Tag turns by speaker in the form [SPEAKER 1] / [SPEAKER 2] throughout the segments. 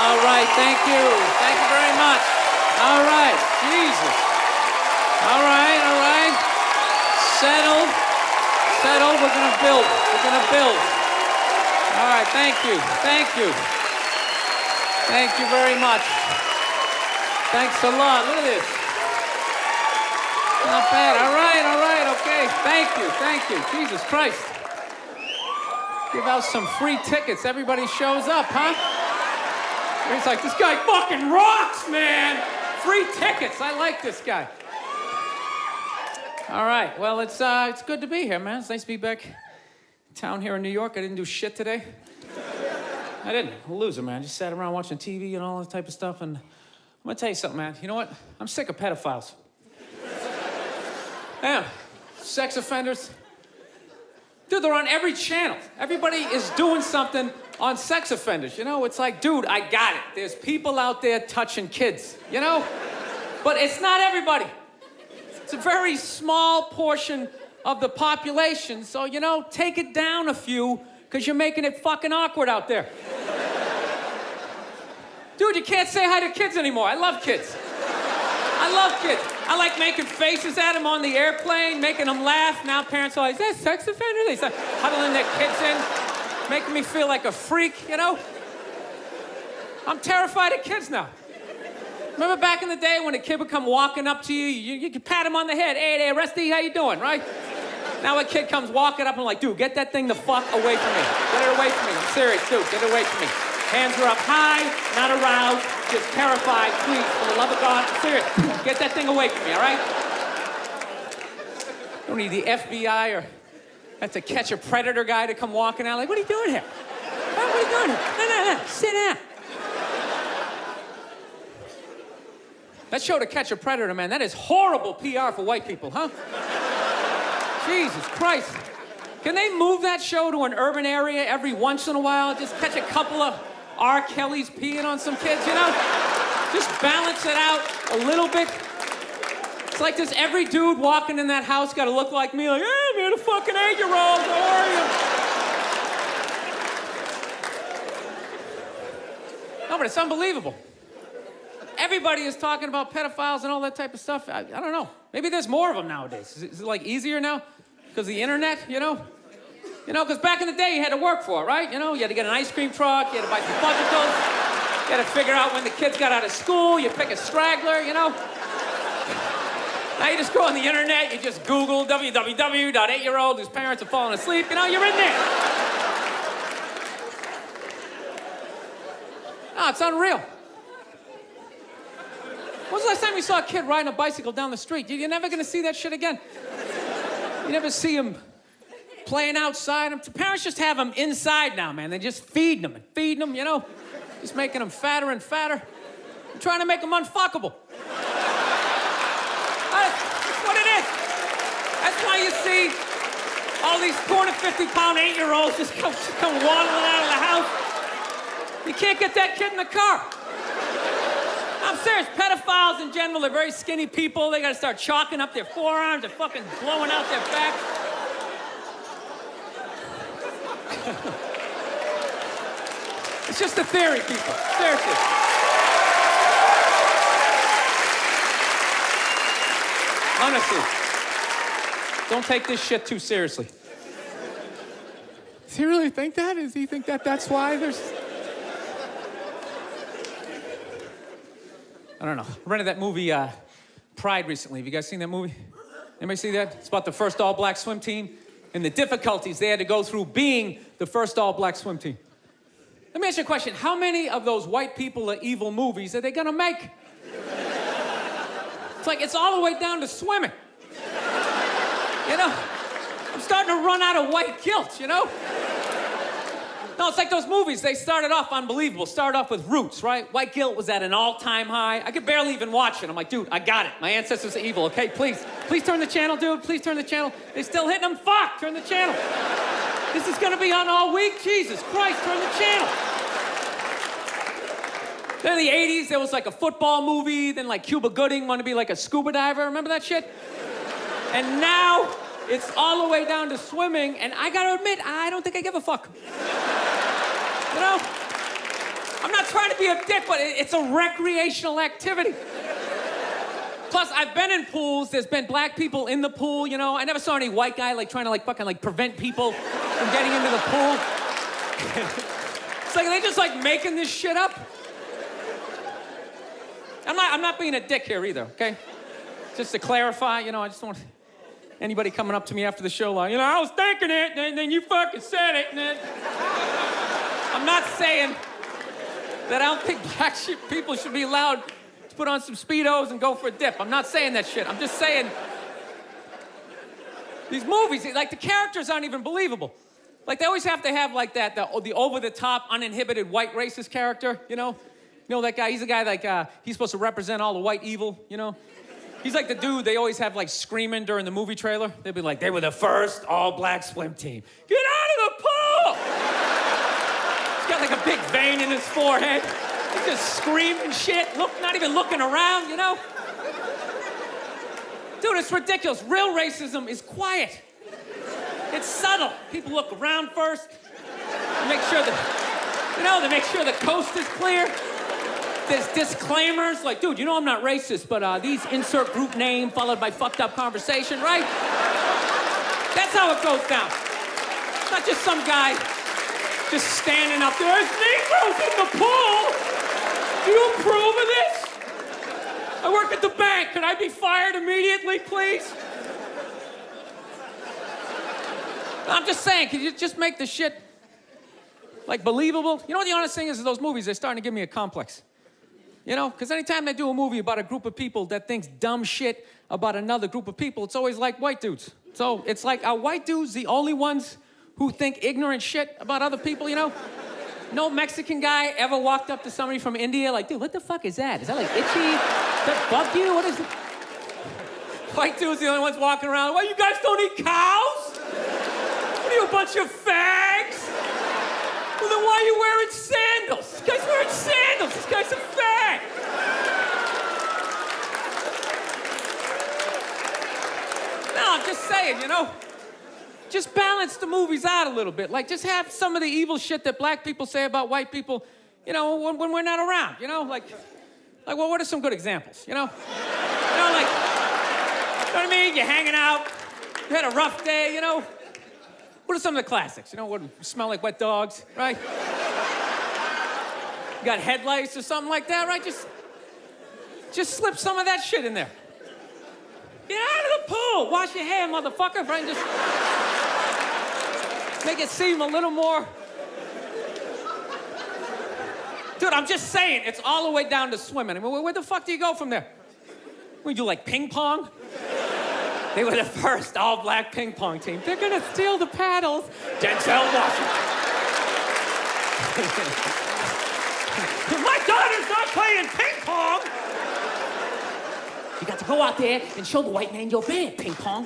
[SPEAKER 1] All right, thank you. Thank you very much. All right, Jesus. All right. Settled. We're gonna build. All right, thank you. Thank you very much. Thanks a lot. Look at this. Not bad. All right, okay. Thank you. Jesus Christ. Give out some free tickets. Everybody shows up, huh? He's like, this guy fucking rocks, man. Free tickets. I like this guy. All right. Well, it's good to be here, man. It's nice to be back in town here in New York. I didn't do shit today. I didn't. I'm a loser, man. Just sat around watching TV and all that type of stuff. And I'm gonna tell you something, man. You know what? I'm sick of pedophiles. Yeah. Sex offenders. Dude, they're on every channel. Everybody is doing something on sex offenders, you know? It's like, dude, I got it. There's people out there touching kids, you know? But it's not everybody. It's a very small portion of the population, so, you know, take it down a few, because you're making it fucking awkward out there. Dude, you can't say hi to kids anymore. I love kids. I like making faces at them on the airplane, making them laugh. Now parents are like, is that sex offender? They start huddling their kids in, making me feel like a freak, you know? I'm terrified of kids now. Remember back in the day when a kid would come walking up to you, you could pat him on the head. Hey there, Rusty, how you doing, right? Now a kid comes walking up and I'm like, dude, get that thing the fuck away from me. Get it away from me. I'm serious, dude, get it away from me. Hands are up high, not aroused, just terrified. Please, for the love of God, I'm serious. Get that thing away from me, all right? Don't need the FBI or have to catch a predator guy to come walking out. Like, what are you doing here? What are you doing here? No, sit down. That show, To Catch a Predator, man, that is horrible PR for white people, huh? Jesus Christ. Can they move that show to an urban area every once in a while? Just catch a couple of R. Kelly's peeing on some kids, you know? Just balance it out a little bit. It's like, does every dude walking in that house got to look like me? Like, hey, man, a fucking 8-year-old, how are you? No, but it's unbelievable. Everybody is talking about pedophiles and all that type of stuff. I don't know. Maybe there's more of them nowadays. Is it like easier now? Because of the internet, you know? You know, because back in the day, you had to work for it, right? You know, you had to get an ice cream truck, you had to buy some fudgicles, you had to figure out when the kids got out of school, you pick a straggler, you know? Now you just go on the internet, you just Google www.8-year-old whose parents have fallen asleep, you know, you're in there. No, it's unreal. When was the last time you saw a kid riding a bicycle down the street? You're never gonna see that shit again. You never see them playing outside. Parents just have them inside now, man. They just feed them, you know? Just making them fatter and fatter. I'm trying to make them unfuckable. That's what it is. That's why you see all these 250-pound 8-year-olds just come waddling out of the house. You can't get that kid in the car. I'm serious. Pedophiles in general are very skinny people. They gotta start chalking up their forearms. They're fucking blowing out their back. It's just a theory, people. Seriously. Honestly. Don't take this shit too seriously. Does he really think that? Does he think that that's why there's... I don't know. I rented that movie, Pride, recently. Have you guys seen that movie? Anybody see that? It's about the first all-black swim team and the difficulties they had to go through being the first all-black swim team. Let me ask you a question. How many of those white people are evil movies are they gonna make? It's like, it's all the way down to swimming. You know? I'm starting to run out of white guilt, you know? No, it's like those movies. They started off unbelievable. Started off with Roots, right? White guilt was at an all-time high. I could barely even watch it. I'm like, dude, I got it. My ancestors are evil, okay? Please turn the channel, dude. Please turn the channel. They're still hitting them. Fuck, turn the channel. This is gonna be on all week? Jesus Christ, turn the channel. Then in the 80s, there was like a football movie. Then like Cuba Gooding wanted to be like a scuba diver. Remember that shit? And now it's all the way down to swimming. And I gotta admit, I don't think I give a fuck. You know? I'm not trying to be a dick, but it's a recreational activity. Plus, I've been in pools. There's been black people in the pool, you know. I never saw any white guy like trying to like fucking like prevent people from getting into the pool. It's like they just like making this shit up. I'm not being a dick here either, okay? Just to clarify, you know, I just don't want anybody coming up to me after the show like, you know, I was thinking it, and then you fucking said it, and then... I'm not saying that I don't think black people should be allowed to put on some Speedos and go for a dip. I'm not saying that shit. I'm just saying these movies, like the characters aren't even believable. Like they always have to have like that, the over-the-top, uninhibited white racist character, you know? You know that guy, he's a guy like, he's supposed to represent all the white evil, you know? He's like the dude they always have like screaming during the movie trailer. They'd be like, they were the first all-black swim team. Get out of the pool! He's got like a big vein in his forehead. He's just screaming shit, not even looking around, you know? Dude, it's ridiculous. Real racism is quiet. It's subtle. People look around first. They make sure they make sure the coast is clear. There's disclaimers like, dude, you know I'm not racist, but these insert group name followed by fucked up conversation, right? That's how it goes down. It's not just some guy just standing up there. There's Negroes in the pool. Do you approve of this? I work at the bank. Can I be fired immediately, please? I'm just saying, can you just make the shit like believable? You know what the honest thing is those movies, they're starting to give me a complex. You know, because anytime they do a movie about a group of people that thinks dumb shit about another group of people, it's always like white dudes. So it's like, are white dudes the only ones who think ignorant shit about other people, you know? No Mexican guy ever walked up to somebody from India like, dude, what the fuck is that? Is that like itchy? Does that bug you? What is it? White dudes the only ones walking around, well, you guys don't eat cows? What are you, a bunch of fags? Well, then why are you wearing sandals? This guy's wearing sandals. This guy's a fag. No, I'm just saying, you know, just balance the movies out a little bit. Like, just have some of the evil shit that black people say about white people, you know, when we're not around, you know? Like, well, what are some good examples, you know? You know, like, you know what I mean? You're hanging out. You had a rough day, you know? What are some of the classics? You know, what smell like wet dogs, right? You got headlights or something like that, right? Just slip some of that shit in there. Get out of the pool. Wash your hair, motherfucker, right? Just make it seem a little more. Dude, I'm just saying, it's all the way down to swimming. I mean, where the fuck do you go from there? We do like ping pong? They were the first all-black ping pong team. They're gonna steal the paddles. Denzel Washington. My daughter's not playing ping pong. You got to go out there and show the white man you're bad, ping pong.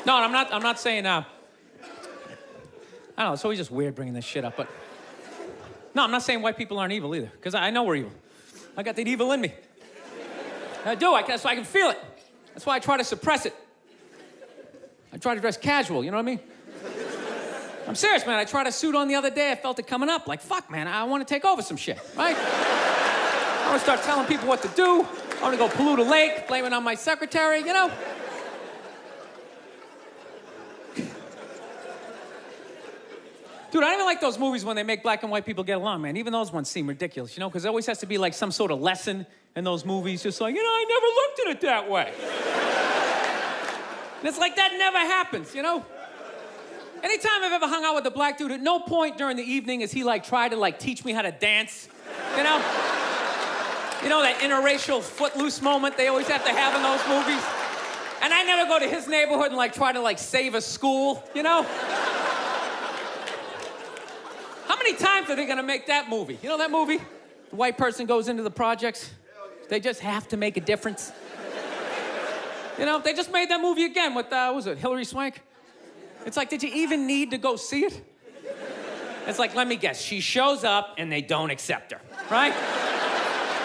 [SPEAKER 1] No, I'm not saying, I don't know, it's always just weird bringing this shit up, but... No, I'm not saying white people aren't evil either, because I know we're evil. I got that evil in me. I do, that's why I can feel it. That's why I try to suppress it. I try to dress casual, you know what I mean? I'm serious, man. I tried a suit on the other day. I felt it coming up. Like, fuck, man, I want to take over some shit, right? I want to start telling people what to do. I want to go pollute a lake, blame it on my secretary, you know? Dude, I don't even like those movies when they make black and white people get along, man. Even those ones seem ridiculous, you know? Because there always has to be like some sort of lesson in those movies. Just like, you know, I never looked at it that way. And it's like, that never happens, you know? Anytime I've ever hung out with a black dude, at no point during the evening has he like tried to like teach me how to dance, you know? You know, that interracial footloose moment they always have to have in those movies? And I never go to his neighborhood and like try to like save a school, you know? How many times are they gonna make that movie? You know that movie? The white person goes into the projects. They just have to make a difference. You know, they just made that movie again with, what was it, Hilary Swank? It's like, did you even need to go see it? It's like, let me guess, she shows up and they don't accept her, right?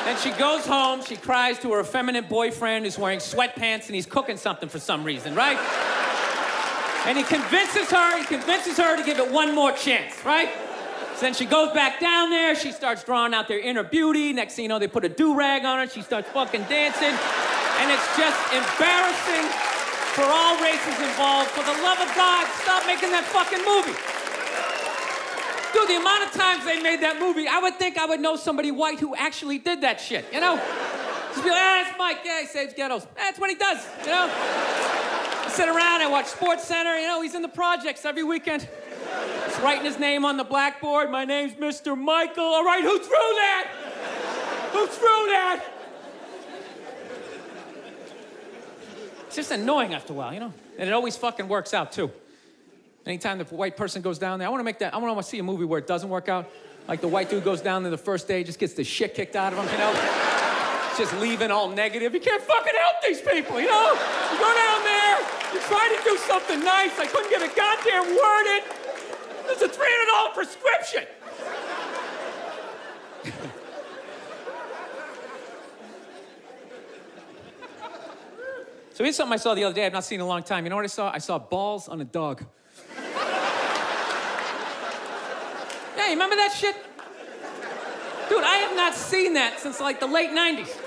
[SPEAKER 1] Then she goes home, she cries to her effeminate boyfriend who's wearing sweatpants and he's cooking something for some reason, right? And he convinces her to give it one more chance, right? So then she goes back down there, she starts drawing out their inner beauty. Next thing you know, they put a do-rag on her, she starts fucking dancing. And it's just embarrassing for all races involved. For the love of God, stop making that fucking movie. Dude, the amount of times they made that movie, I would think I would know somebody white who actually did that shit, you know? Just be like, that's Mike, yeah, he saves ghettos. That's what he does, you know? I sit around, I watch Sports Center, you know, he's in the projects every weekend. He's writing his name on the blackboard. My name's Mr. Michael. All right, who threw that? Who threw that? It's just annoying after a while, you know? And it always fucking works out, too. Anytime the white person goes down there, I want to see a movie where it doesn't work out. Like the white dude goes down there the first day, just gets the shit kicked out of him, you know? Just leaving all negative. You can't fucking help these people, you know? You go down there, you try to do something nice. I couldn't get a goddamn word in. There's a $300 prescription. So here's something I saw the other day I've not seen in a long time. You know what I saw? I saw balls on a dog. Yeah, you remember that shit? Dude, I have not seen that since like the late 90s.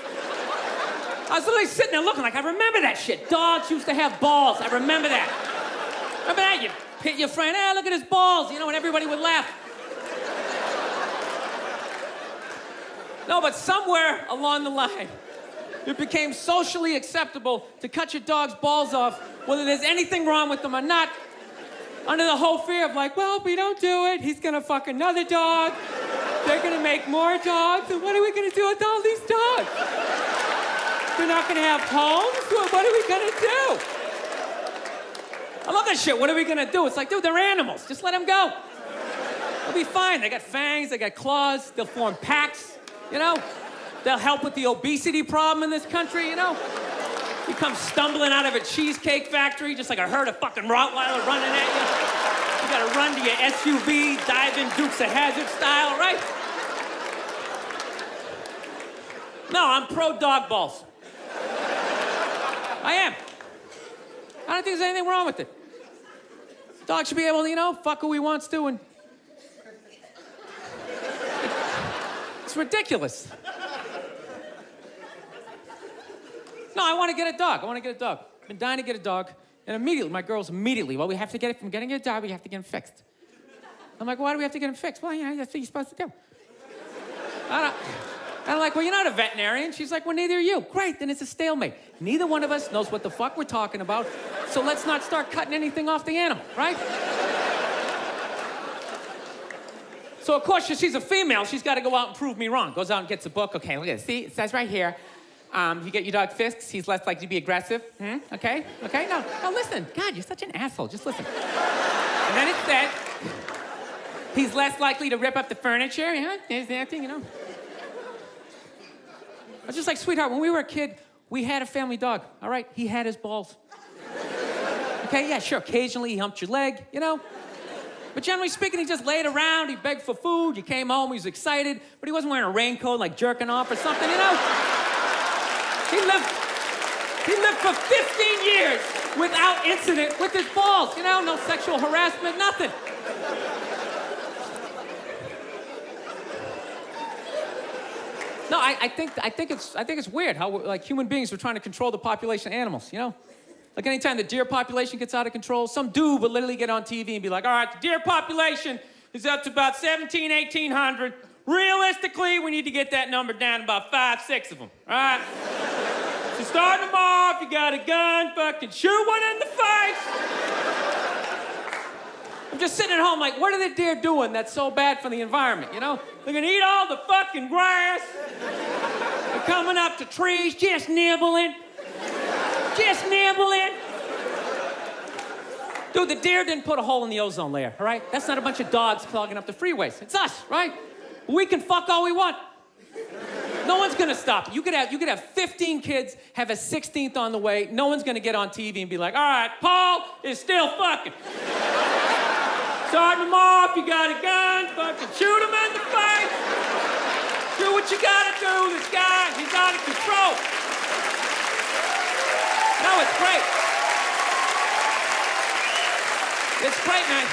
[SPEAKER 1] I was literally sitting there looking like, I remember that shit. Dogs used to have balls. I remember that. Remember that? You hit your friend, hey, look at his balls, you know, and everybody would laugh. No, but somewhere along the line, it became socially acceptable to cut your dog's balls off, whether there's anything wrong with them or not, under the whole fear of like, well, if we don't do it, he's gonna fuck another dog. They're gonna make more dogs, and what are we gonna do with all these dogs? They're not gonna have homes? What are we gonna do? I love that shit. What are we gonna do? It's like, dude, they're animals. Just let them go. They'll be fine. They got fangs, they got claws, they'll form packs, you know? They'll help with the obesity problem in this country, you know? You come stumbling out of a cheesecake factory just like a herd of fucking Rottweiler running at you. You gotta run to your SUV, dive in Dukes of Hazzard style, right? No, I'm pro dog balls. I am. I don't think there's anything wrong with it. Dog should be able to, you know, fuck who he wants to, and it's ridiculous. No, I want to get a dog. I've been dying to get a dog. And immediately, my girls well, we have to get it from getting a dog, we have to get him fixed. I'm like, why do we have to get him fixed? Well, you know, that's what you're supposed to do. I'm like, well, you're not a veterinarian. She's like, well, neither are you. Great, then it's a stalemate. Neither one of us knows what the fuck we're talking about, so let's not start cutting anything off the animal, right? So, of course, she's a female. She's got to go out and prove me wrong. Goes out and gets a book. Okay, look at this. See, it says right here, you get your dog fixed, he's less likely to be aggressive. Okay? No, listen. God, you're such an asshole. Just listen. And then it said, he's less likely to rip up the furniture. Yeah, there's that thing, you know. I was just like, sweetheart, when we were a kid, we had a family dog, all right? He had his balls. Okay, yeah, sure, occasionally he humped your leg, you know? But generally speaking, he just laid around, he begged for food, you came home, he was excited, but he wasn't wearing a raincoat, like jerking off or something, you know? He lived for 15 years without incident with his balls, you know? No sexual harassment, nothing. No, I think it's weird how like human beings are trying to control the population of animals, you know? Like anytime the deer population gets out of control, some dude will literally get on TV and be like, all right, the deer population is up to about 1,800. Realistically, we need to get that number down to about 5, 6 of them, all right? So starting them off, you got a gun, fucking shoot one in the face. I'm just sitting at home like, what are the deer doing that's so bad for the environment, you know? They're gonna eat all the fucking grass. They're coming up to trees, just nibbling. Dude, the deer didn't put a hole in the ozone layer, all right? That's not a bunch of dogs clogging up the freeways. It's us, right? We can fuck all we want. No one's gonna stop it. You could have 15 kids, have a 16th on the way. No one's gonna get on TV and be like, all right, Paul is still fucking. Starting them off, you got a gun, fucking shoot him in the face. Do what you gotta do. This guy, he's out of control. No, it's great. It's great, man.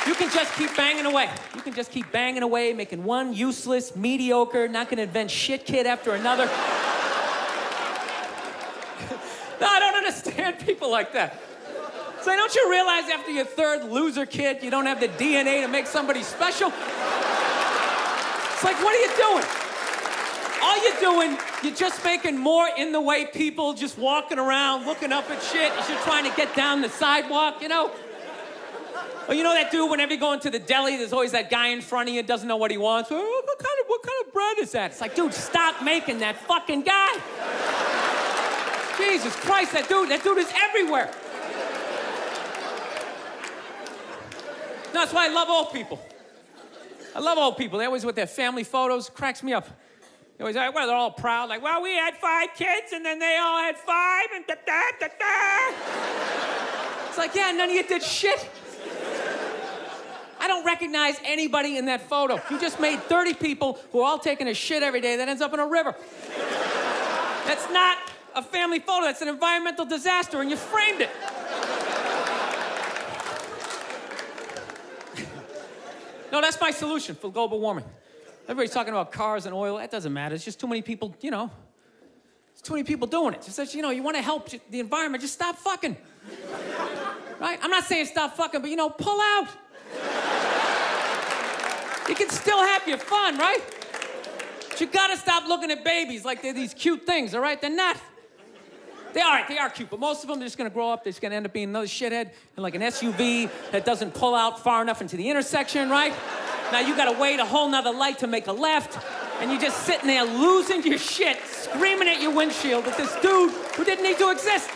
[SPEAKER 1] You can just keep banging away. You can just keep banging away, making one useless, mediocre, not gonna invent shit kid after another. No, I don't understand people like that. It's like, don't you realize after your third loser kid, you don't have the DNA to make somebody special? It's like, what are you doing? All you're doing, you're just making more in the way people just walking around, looking up at shit as you're trying to get down the sidewalk, you know? Or you know that dude, whenever you go into the deli, there's always that guy in front of you, doesn't know what he wants. Oh, what kind of bread is that? It's like, dude, stop making that fucking guy. Jesus Christ, that dude is everywhere. No, that's why I love old people. I love old people. They always with their family photos, cracks me up. They always, well, they're all proud, like, well, we had 5 kids, and then they all had 5, and da-da-da-da. It's like, yeah, none of you did shit. I don't recognize anybody in that photo. You just made 30 people who are all taking a shit every day that ends up in a river. That's not a family photo. That's an environmental disaster, and you framed it. No, that's my solution for global warming. Everybody's talking about cars and oil. That doesn't matter. It's just too many people, you know. There's too many people doing it. Just that, you know, you want to help the environment, just stop fucking. Right? I'm not saying stop fucking, but, you know, pull out. You can still have your fun, right? But you gotta stop looking at babies like they're these cute things, all right? They're not. They are cute, but most of them are just gonna grow up, they're just gonna end up being another shithead in like an SUV that doesn't pull out far enough into the intersection, right? Now you gotta wait a whole nother light to make a left, and you're just sitting there losing your shit, screaming at your windshield at this dude who didn't need to exist.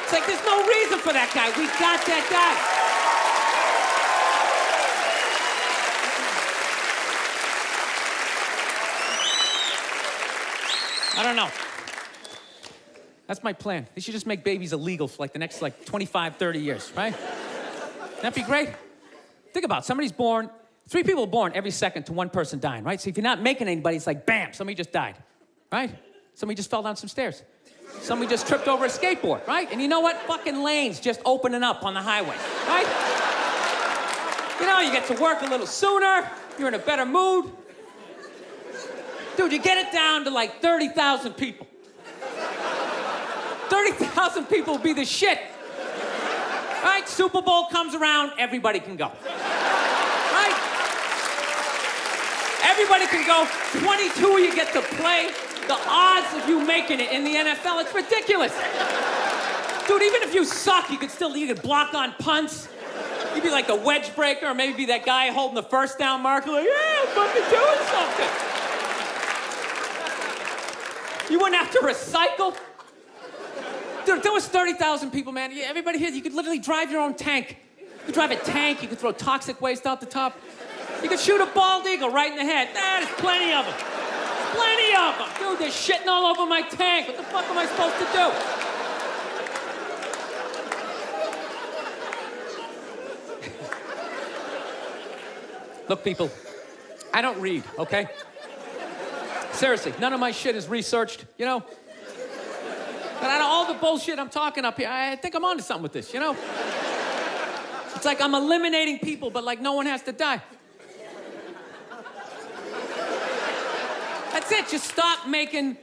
[SPEAKER 1] It's like, there's no reason for that guy. We got that guy. I don't know. That's my plan. They should just make babies illegal for like the next 25, 30 years, right? That'd be great. Think about it. Somebody's born, 3 people are born every second to 1 person dying, right? So if you're not making anybody, it's like, bam, somebody just died, right? Somebody just fell down some stairs. Somebody just tripped over a skateboard, right? And you know what? Fucking lanes just opening up on the highway, right? You know, you get to work a little sooner, you're in a better mood. Dude, you get it down to like 30,000 people. 30,000 people will be the shit. Right? Super Bowl comes around, everybody can go. Right? Everybody can go. 22 you get to play. The odds of you making it in the NFL, it's ridiculous. Dude, even if you suck, you could block on punts. You'd be like the wedge breaker, or maybe be that guy holding the first down marker, like, yeah, I'm fucking doing something. You wouldn't have to recycle. Dude, if there was 30,000 people, man, everybody here, you could literally drive your own tank. You could drive a tank, you could throw toxic waste out the top. You could shoot a bald eagle right in the head. There's plenty of them. Plenty of them. Dude, they're shitting all over my tank. What the fuck am I supposed to do? Look, people, I don't read, okay? Seriously, none of my shit is researched, you know? But out of all the bullshit I'm talking up here, I think I'm onto something with this, you know? It's like I'm eliminating people, but like no one has to die. That's it, just stop making...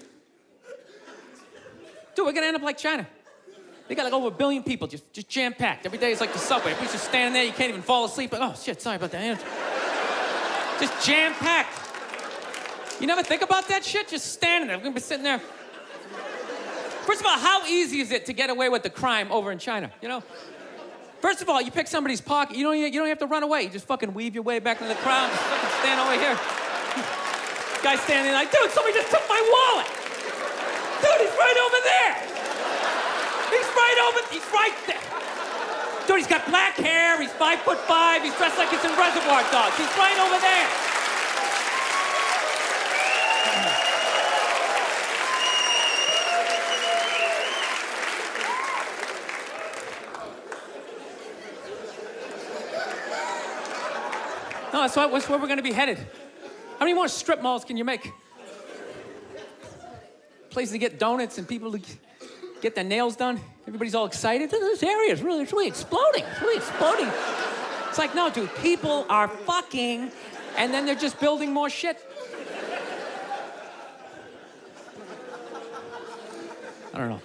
[SPEAKER 1] Dude, we're gonna end up like China. They got like over 1 billion people, just jam-packed. Every day is like the subway. Everybody's just standing there, you can't even fall asleep. Oh, shit, sorry about that. Just jam-packed. You never think about that shit? Just standing there. We're gonna be sitting there. First of all, how easy is it to get away with the crime over in China, you know? First of all, you pick somebody's pocket, you don't have to run away. You just fucking weave your way back into the crowd, just fucking stand over here. Guy's standing there like, dude, somebody just took my wallet. Dude, he's right over there. He's right there. Dude, he's got black hair, he's 5'5", he's dressed like he's in Reservoir Dogs. He's right over there. No, that's where we're going to be headed. How many more strip malls can you make? Places to get donuts and people to get their nails done. Everybody's all excited. This area is really, it's really exploding. It's really exploding. It's like, no, dude, people are fucking, and then they're just building more shit. I don't know.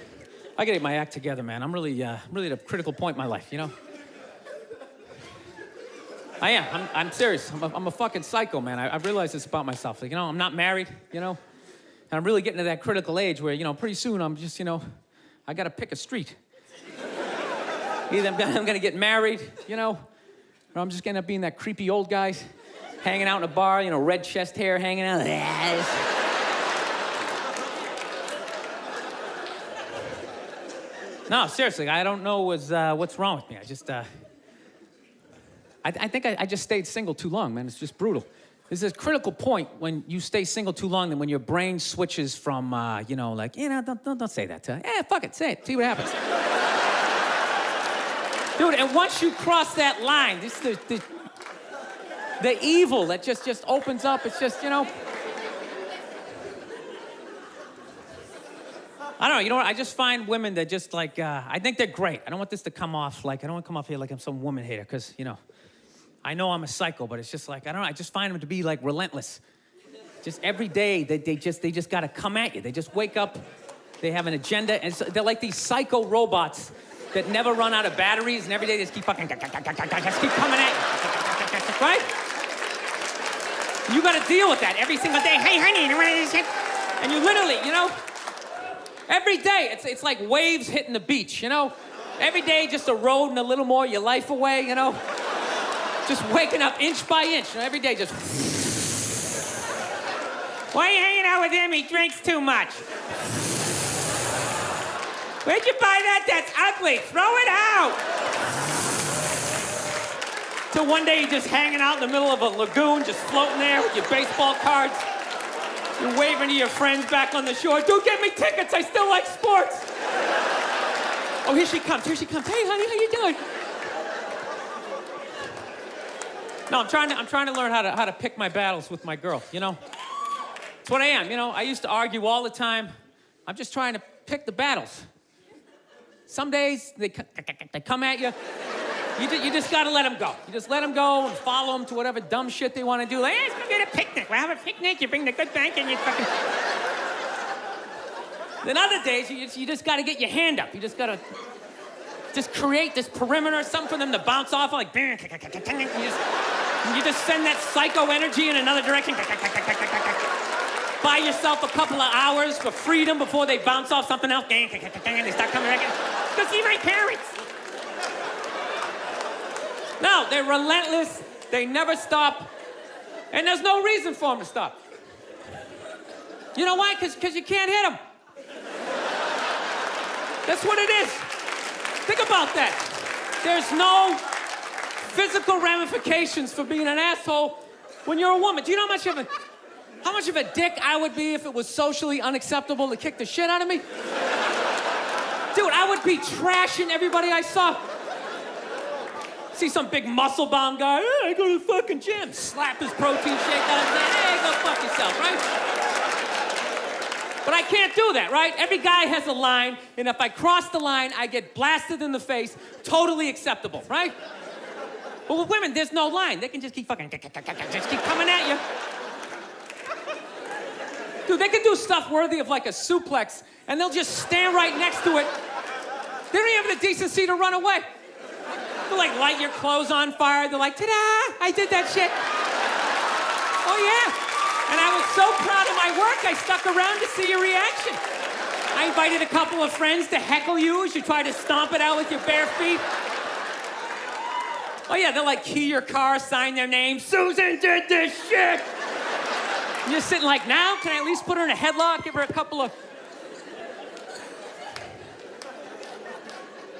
[SPEAKER 1] I gotta get my act together, man. I'm really at a critical point in my life, you know? I am. I'm serious. I'm a fucking psycho, man. I've realized this about myself. Like, you know, I'm not married, you know? And I'm really getting to that critical age where, you know, pretty soon I'm just, you know, I gotta pick a street. Either I'm gonna get married, you know, or I'm just gonna end up being that creepy old guy hanging out in a bar, you know, red chest hair hanging out. No, seriously, I don't know what's wrong with me. I just, I think I just stayed single too long, man. It's just brutal. There's this critical point when you stay single too long, then when your brain switches from, you know, like, you know, don't say that to her. Yeah, fuck it, say it, see what happens. Dude, and once you cross that line, this the evil that just opens up. It's just, you know. I don't know, you know what? I just find women that just like, I think they're great. I don't want this to come off like, I don't want to come off here like I'm some woman hater, because, you know, I know I'm a psycho, but it's just like, I don't know, I just find them to be like relentless. Just every day, they just gotta come at you. They just wake up, they have an agenda, and so they're like these psycho robots that never run out of batteries, and every day they just keep fucking, just keep coming at you, right? You gotta deal with that every single day. Hey, honey, you want this shit? And you literally, you know, every day, it's like waves hitting the beach, you know? Every day, just eroding a little more your life away, you know? Just waking up inch by inch, you know? Every day, just... Why are you hanging out with him? He drinks too much. Where'd you buy that? That's ugly. Throw it out. Till one day, you're just hanging out in the middle of a lagoon, just floating there with your baseball cards. You're waving to your friends back on the shore. Dude, get me tickets. I still like sports. Oh, here she comes. Here she comes. Hey, honey, how you doing? No, I'm trying to learn how to pick my battles with my girl, you know? It's what I am, you know? I used to argue all the time. I'm just trying to pick the battles. Some days, they come at you. You just gotta let them go. You just let them go and follow them to whatever dumb shit they want to do. Like, hey, let's go get a picnic. We'll have a picnic. You bring the good bank and you fucking... Then other days, you just gotta get your hand up. You just gotta just create this perimeter, something for them to bounce off, like... You just send that psycho energy in another direction. Buy yourself a couple of hours for freedom before they bounce off something else. They start coming back. Go see my parents. No, they're relentless. They never stop. And there's no reason for them to stop. You know why? Because you can't hit them. That's what it is. Think about that. There's no physical ramifications for being an asshole when you're a woman. Do you know how much of a dick I would be if it was socially unacceptable to kick the shit out of me? Dude, I would be trashing everybody I saw. See some big muscle-bound guy, hey, I go to the fucking gym. Slap his protein shake out and say, hey, go fuck yourself, right? But I can't do that, right? Every guy has a line, and if I cross the line, I get blasted in the face. Totally acceptable, right? But with women, there's no line. They can just keep fucking, just keep coming at you. Dude, they can do stuff worthy of like a suplex, and they'll just stand right next to it. They don't even have the decency to run away. They'll like light your clothes on fire. They're like, ta-da, I did that shit. Oh yeah. And I was so proud of my work, I stuck around to see your reaction. I invited a couple of friends to heckle you as you try to stomp it out with your bare feet. Oh yeah, they'll like key your car, sign their name. Susan did this shit. And you're sitting like, now, can I at least put her in a headlock, give her a couple of...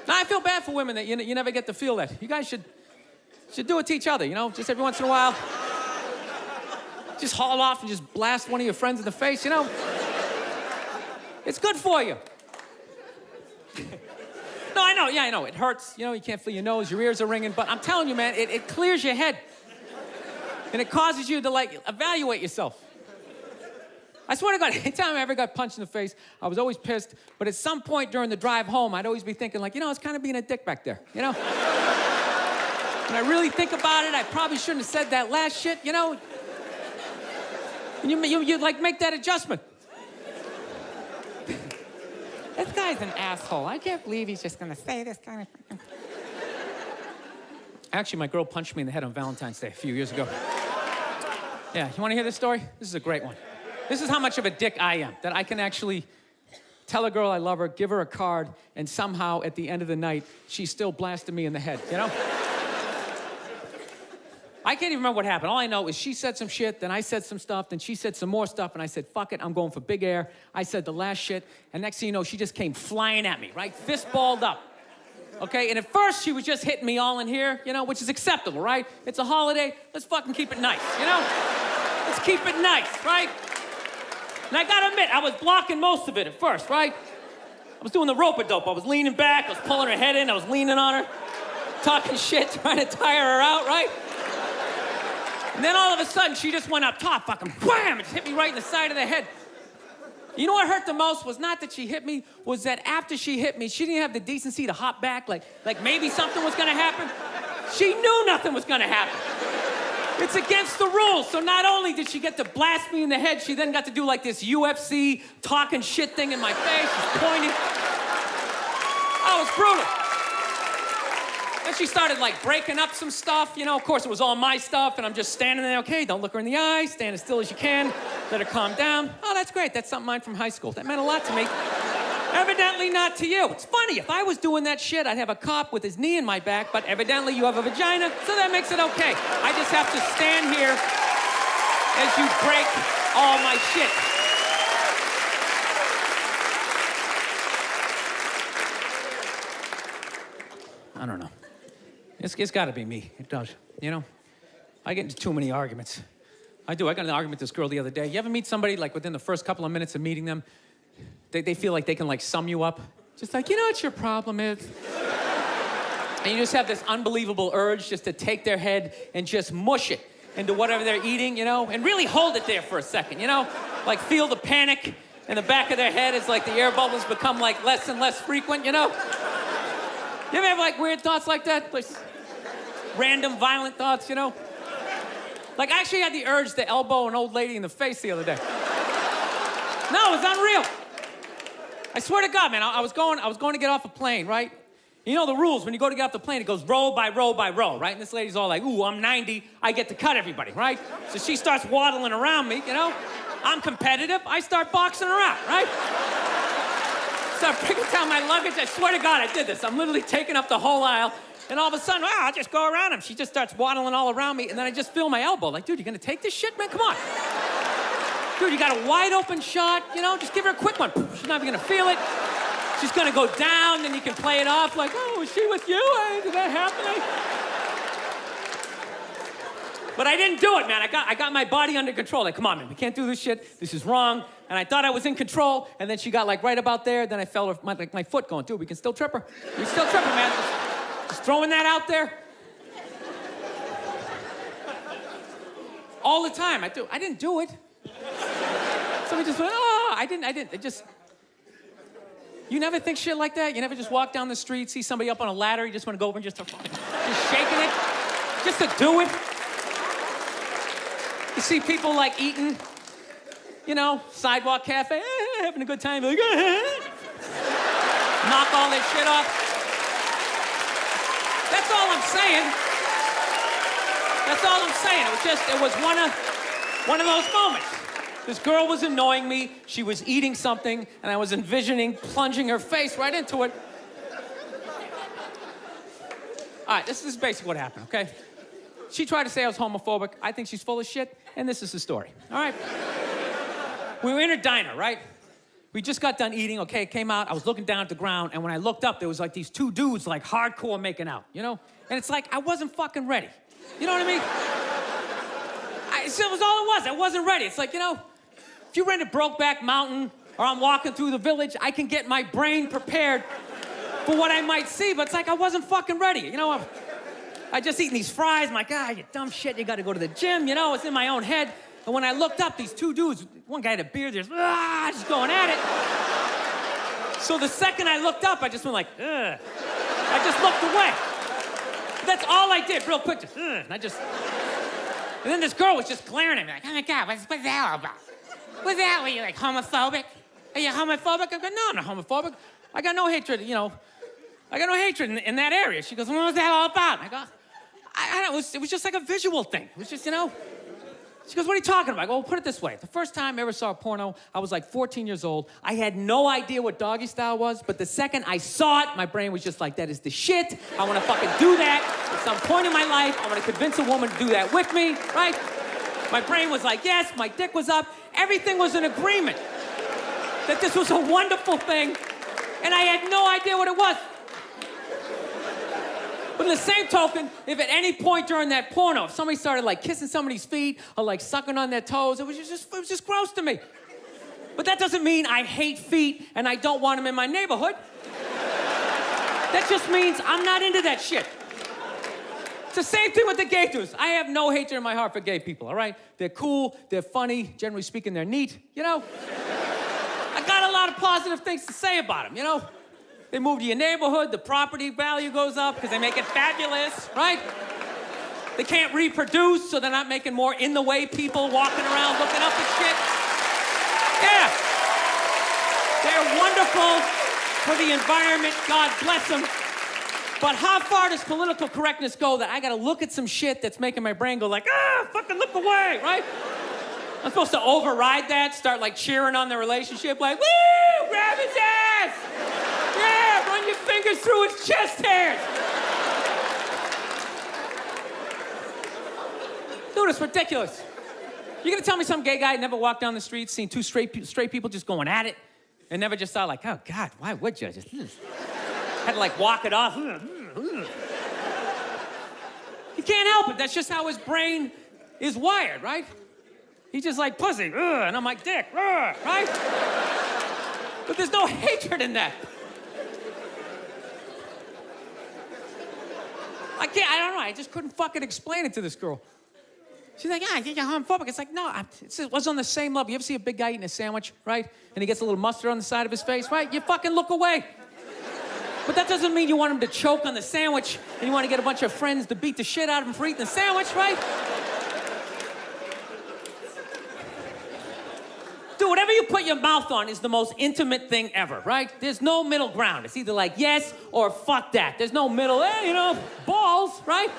[SPEAKER 1] Now, I feel bad for women that you never get to feel that. You guys should do it to each other, you know? Just every once in a while. Just haul off and just blast one of your friends in the face, you know? It's good for you. No, I know, yeah, I know. It hurts, you know, you can't feel your nose, your ears are ringing, but I'm telling you, man, it clears your head. And it causes you to, like, evaluate yourself. I swear to God, anytime I ever got punched in the face, I was always pissed. But at some point during the drive home, I'd always be thinking like, I was kind of being a dick back there, When I really think about it, I probably shouldn't have said that last shit, And you like make that adjustment. This guy's an asshole. I can't believe he's just gonna say this kind of. Actually, my girl punched me in the head on Valentine's Day a few years ago. Yeah, you wanna hear this story? This is a great one. This is how much of a dick I am, that I can actually tell a girl I love her, give her a card, and somehow at the end of the night, she still blasted me in the head, I can't even remember what happened. All I know is she said some shit, then I said some stuff, then she said some more stuff, and I said, fuck it, I'm going for big air. I said the last shit, and next thing you know, she just came flying at me, right? Fist balled up. Okay, and at first she was just hitting me all in here, which is acceptable, right? It's a holiday, let's fucking keep it nice, Let's keep it nice, right? And I gotta admit, I was blocking most of it at first, right? I was doing the rope-a-dope. I was leaning back, I was pulling her head in, I was leaning on her, talking shit, trying to tire her out, right? And then all of a sudden, she just went up top, fucking wham, and just hit me right in the side of the head. You know what hurt the most was not that she hit me, was that after she hit me, she didn't have the decency to hop back, like maybe something was gonna happen. She knew nothing was gonna happen. It's against the rules. So not only did she get to blast me in the head, she then got to do like this UFC talking shit thing in my face, she's pointing. Oh, it was brutal. Then she started like breaking up some stuff, Of course, it was all my stuff, and I'm just standing there, okay, don't look her in the eye, stand as still as you can, let her calm down. Oh, that's great, that's something mine from high school. That meant a lot to me. Evidently not to you. It's funny, if I was doing that shit, I'd have a cop with his knee in my back, but evidently you have a vagina, so that makes it okay. I just have to stand here as you break all my shit. I don't know. It's got to be me. It does. I get into too many arguments. I do. I got an argument with this girl the other day. You ever meet somebody, like, within the first couple of minutes of meeting them, they feel like they can, like, sum you up? Just like, what your problem is? And you just have this unbelievable urge just to take their head and just mush it into whatever they're eating, and really hold it there for a second, Like, feel the panic in the back of their head as, like, the air bubbles become, like, less and less frequent, You ever have, like, weird thoughts like that? Like, random, violent thoughts, Like, I actually had the urge to elbow an old lady in the face the other day. No, it was unreal. I swear to God, man, I was going to get off a plane, right? You know the rules. When you go to get off the plane, it goes row by row by row, right? And this lady's all like, ooh, I'm 90. I get to cut everybody, right? So she starts waddling around me, I'm competitive. I start boxing her out, right? Start breaking down my luggage. I swear to God, I did this. I'm literally taking up the whole aisle. And all of a sudden, I'll just go around him. She just starts waddling all around me. And then I just feel my elbow. Like, dude, you gonna take this shit, man? Come on. Dude, you got a wide open shot. Just give her a quick one. She's not even gonna feel it. She's gonna go down. Then you can play it off like, oh, was she with you? Did that happen? But I didn't do it, man. I got my body under control. Like, come on, man, we can't do this shit. This is wrong. And I thought I was in control, and then she got like right about there. Then I felt my foot going, dude, we can still trip her. We still trip her, man. Just throwing that out there. All the time. I didn't do it. Somebody just went, oh, I didn't. It just. You never think shit like that? You never just walk down the street, see somebody up on a ladder, you just want to go over and just shaking it, just to do it. You see people like eating, sidewalk cafe, having a good time, like, knock all that shit off. That's all I'm saying. That's all I'm saying. It was one of those moments. This girl was annoying me. She was eating something, and I was envisioning plunging her face right into it. All right, this is basically what happened, okay? She tried to say I was homophobic. I think she's full of shit, and this is the story, all right? We were in a diner, right? We just got done eating, okay? It came out, I was looking down at the ground, and when I looked up, there was like these two dudes like hardcore making out, And it's like, I wasn't fucking ready. You know what I mean? It was all it was. I wasn't ready. It's like, if you rent a Brokeback Mountain or I'm walking through the village, I can get my brain prepared for what I might see, but it's like I wasn't fucking ready. I just eating these fries. I'm like, you dumb shit, you gotta go to the gym, it's in my own head. And when I looked up, these two dudes, one guy had a beard, just going at it. So the second I looked up, I just went like, ugh. I just looked away. That's all I did, real quick, just, ugh. And then this girl was just glaring at me like, oh my God, what's that all about? What's that? Were you like homophobic? Are you homophobic? I go, no, I'm not homophobic. I got no hatred, I got no hatred in that area. She goes, well, what was that all about? And I go, I don't know, it was just like a visual thing. It was just, She goes, what are you talking about? I go, well, put it this way. The first time I ever saw a porno, I was like 14 years old. I had no idea what doggy style was, but the second I saw it, my brain was just like, that is the shit. I want to fucking do that at some point in my life. I want to convince a woman to do that with me, right? My brain was like, yes, my dick was up. Everything was in agreement that this was a wonderful thing, and I had no idea what it was. But in the same token, if at any point during that porno, if somebody started like kissing somebody's feet or like sucking on their toes, it was just gross to me. But that doesn't mean I hate feet and I don't want them in my neighborhood. That just means I'm not into that shit. It's the same thing with the gay dudes. I have no hatred in my heart for gay people, all right? They're cool, they're funny, generally speaking, they're neat, I got a lot of positive things to say about them, They move to your neighborhood, the property value goes up because they make it fabulous, right? They can't reproduce, so they're not making more in-the-way people walking around looking up at shit. Yeah. They're wonderful for the environment, God bless them. But how far does political correctness go that I gotta look at some shit that's making my brain go like, fucking look away, right? I'm supposed to override that, start like cheering on the relationship, like, woo, grab his ass! Yeah, run your fingers through his chest hairs. Dude, it's ridiculous. You're gonna tell me some gay guy never walked down the street, seen two straight people just going at it, and never just thought like, oh God, why would you? Just had to like walk it off. He can't help it. That's just how his brain is wired, right? He's just like pussy, and I'm like dick, right? But there's no hatred in that. I don't know, I just couldn't fucking explain it to this girl. She's like, I think you're homophobic. It's like, no, it was on the same level. You ever see a big guy eating a sandwich, right? And he gets a little mustard on the side of his face, right? You fucking look away. But that doesn't mean you want him to choke on the sandwich and you want to get a bunch of friends to beat the shit out of him for eating the sandwich, right? Dude, whatever you put your mouth on is the most intimate thing ever, right? There's no middle ground. It's either like yes or fuck that. There's no middle, balls, right?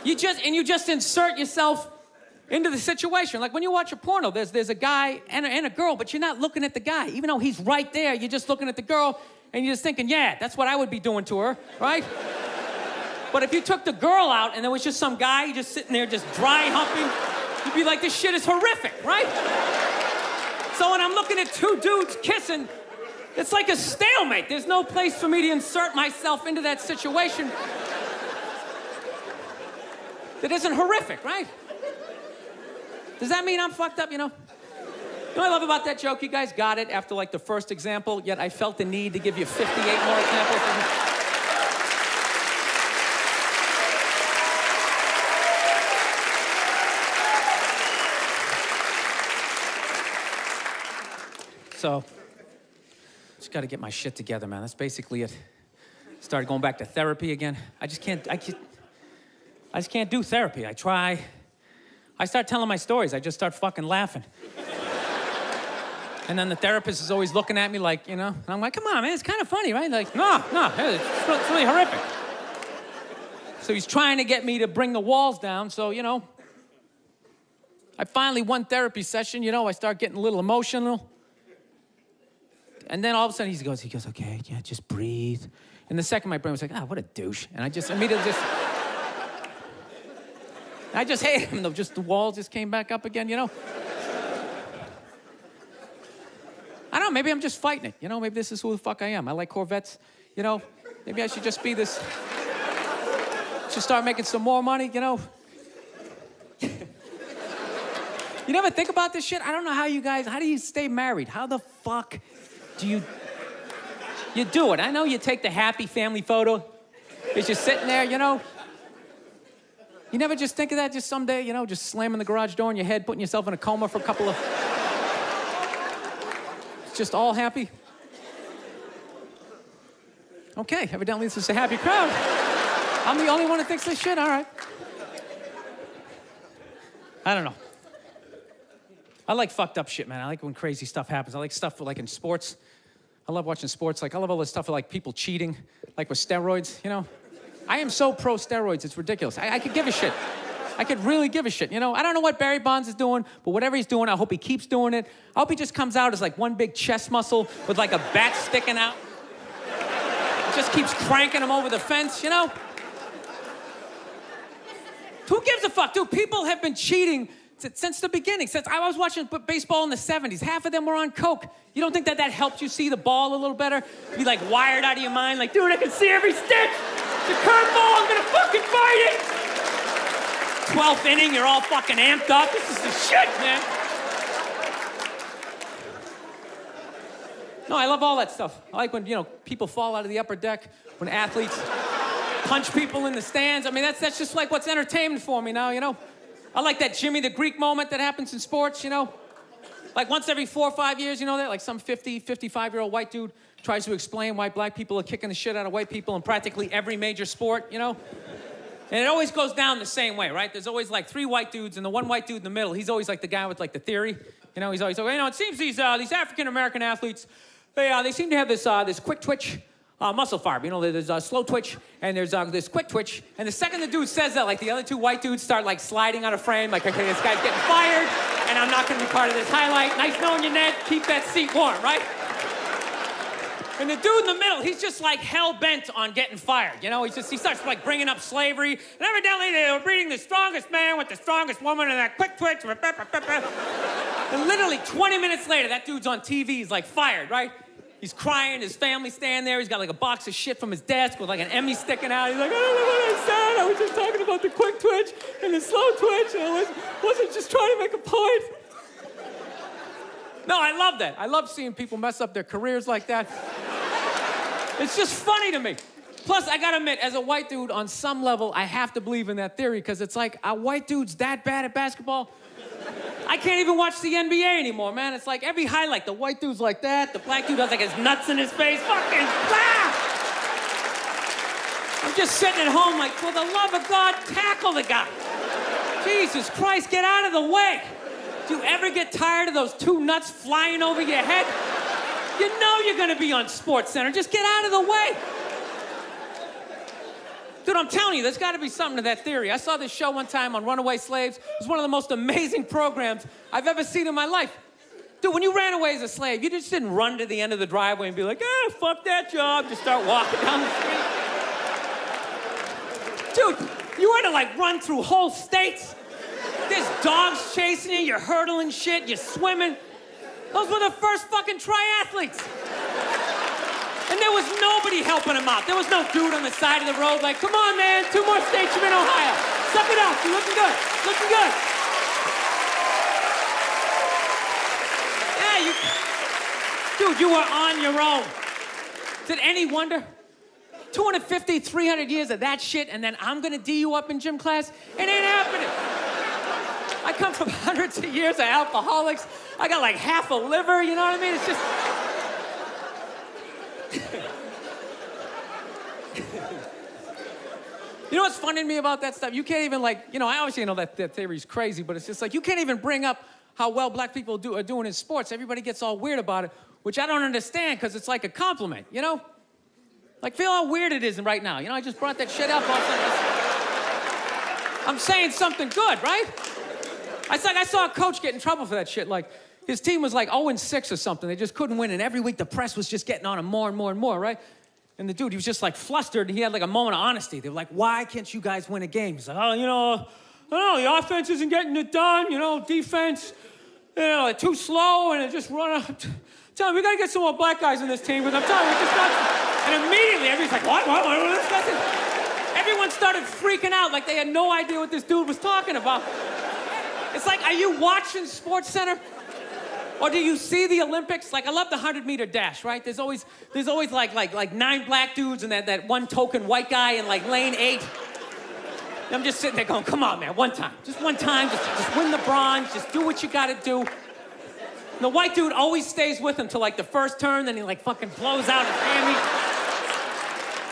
[SPEAKER 1] You just insert yourself into the situation. Like when you watch a porno, there's a guy and a girl, but you're not looking at the guy. Even though he's right there, you're just looking at the girl and you're just thinking, yeah, that's what I would be doing to her, right? But if you took the girl out and there was just some guy just sitting there just dry humping, you'd be like, this shit is horrific, right? So when I'm looking at two dudes kissing, it's like a stalemate. There's no place for me to insert myself into that situation that isn't horrific, right? Does that mean I'm fucked up, You know what I love about that joke? You guys got it after like the first example, yet I felt the need to give you 58 more examples. So, just got to get my shit together, man. That's basically it. Started going back to therapy again. I just can't do therapy. I try. I start telling my stories. I just start fucking laughing. And then the therapist is always looking at me like, and I'm like, come on, man, it's kind of funny, right? Like, no, it's really horrific. So he's trying to get me to bring the walls down. So, I finally, one therapy session, I start getting a little emotional. And then all of a sudden he goes, okay, yeah, just breathe. And the second my brain was like, what a douche. And I just immediately I just hate him, though. Just the walls just came back up again, I don't know, maybe I'm just fighting it. Maybe this is who the fuck I am. I like Corvettes, Maybe I should just be this, should start making some more money, You never think about this shit? I don't know how do you stay married? How the fuck do you do it? I know you take the happy family photo. You're just sitting there, You never just think of that just someday, just slamming the garage door in your head, putting yourself in a coma for a couple of... Just all happy? Okay, evidently this is a happy crowd. I'm the only one that thinks this shit, all right. I don't know. I like fucked up shit, man. I like when crazy stuff happens. I like stuff like in sports. I love watching sports. Like, I love all this stuff like people cheating, like with steroids, I am so pro steroids, it's ridiculous. I could give a shit. I could really give a shit, I don't know what Barry Bonds is doing, but whatever he's doing, I hope he keeps doing it. I hope he just comes out as like one big chest muscle with like a bat sticking out. Just keeps cranking him over the fence, Who gives a fuck, dude? People have been cheating since the beginning. Since I was watching baseball in the 70s, half of them were on coke. You don't think that helped you see the ball a little better? Be like wired out of your mind, like, dude, I can see every stitch. It's a curveball, I'm gonna fucking fight it. 12th inning, you're all fucking amped up. This is the shit, man. No, I love all that stuff. I like when, people fall out of the upper deck, when athletes punch people in the stands. I mean, that's just like what's entertainment for me now, I like that Jimmy the Greek moment that happens in sports, Like once every 4 or 5 years, that? Like some 50, 55-year-old white dude tries to explain why black people are kicking the shit out of white people in practically every major sport, And it always goes down the same way, right? There's always like 3 white dudes, and the one white dude in the middle, he's always like the guy with like the theory. He's always like, it seems these African-American athletes, they seem to have this quick twitch muscle fiber. There's a slow twitch, and there's this quick twitch. And the second the dude says that, like the other 2 white dudes start like sliding out of frame, like, okay, this guy's getting fired, and I'm not gonna be part of this highlight. Nice knowing you, Ned. Keep that seat warm, right? And the dude in the middle, he's just like hell-bent on getting fired. He starts like bringing up slavery. And evidently they were breeding the strongest man with the strongest woman and that quick twitch. And literally 20 minutes later, that dude's on TV, he's like fired, right? He's crying, his family's standing there. He's got like a box of shit from his desk with like an Emmy sticking out. He's like, I don't know what I said. I was just talking about the quick twitch and the slow twitch. And I wasn't just trying to make a point. No, I love that. I love seeing people mess up their careers like that. It's just funny to me. Plus, I gotta admit, as a white dude, on some level, I have to believe in that theory, because it's like, are white dudes that bad at basketball? I can't even watch the NBA anymore, man. It's like every highlight, the white dude's like that, the black dude has like his nuts in his face, fucking blah! I'm just sitting at home like, for the love of God, tackle the guy. Jesus Christ, get out of the way. Do you ever get tired of those 2 nuts flying over your head? You know you're gonna be on SportsCenter. Just get out of the way. Dude, I'm telling you, there's gotta be something to that theory. I saw this show one time on runaway slaves. It was one of the most amazing programs I've ever seen in my life. Dude, when you ran away as a slave, you just didn't run to the end of the driveway and be like, fuck that job. Just start walking down the street. Dude, you had to like run through whole states. There's dogs chasing you, you're hurdling shit, you're swimming. Those were the first fucking triathletes. And there was nobody helping them out. There was no dude on the side of the road like, come on, man, 2 more states, you're in Ohio. Suck it up, you're looking good, looking good. Yeah, dude, you were on your own. Is it any wonder? 250, 300 years of that shit, and then I'm gonna D you up in gym class? It ain't happening. I come from hundreds of years of alcoholics. I got like half a liver, you know what I mean? It's just... You know what's funny to me about that stuff? You can't even like, I obviously know that theory's crazy, but it's just like, you can't even bring up how well black people are doing in sports. Everybody gets all weird about it, which I don't understand, because it's like a compliment, Like, feel how weird it is right now. I just brought that shit up. I'm saying something good, right? It's like I saw a coach get in trouble for that shit. Like, his team was like 0-6 or something. They just couldn't win, and every week the press was just getting on him more and more and more, right? And the dude, he was just like flustered, and he had like a moment of honesty. They were like, why can't you guys win a game? He's like, I don't know, the offense isn't getting it done, defense, they're too slow, and they just run out. Tell me, we gotta get some more black guys on this team, but I'm telling you, we're just not. And immediately, everybody's like, what? Everyone started freaking out like they had no idea what this dude was talking about. It's like, are you watching SportsCenter? Or do you see the Olympics? Like, I love the 100-meter dash, right? There's always like 9 black dudes and that one token white guy in like lane 8. I'm just sitting there going, come on, man, one time. Just one time, just win the bronze, just do what you gotta do. And the white dude always stays with him till like the first turn, then he like fucking blows out his hammy.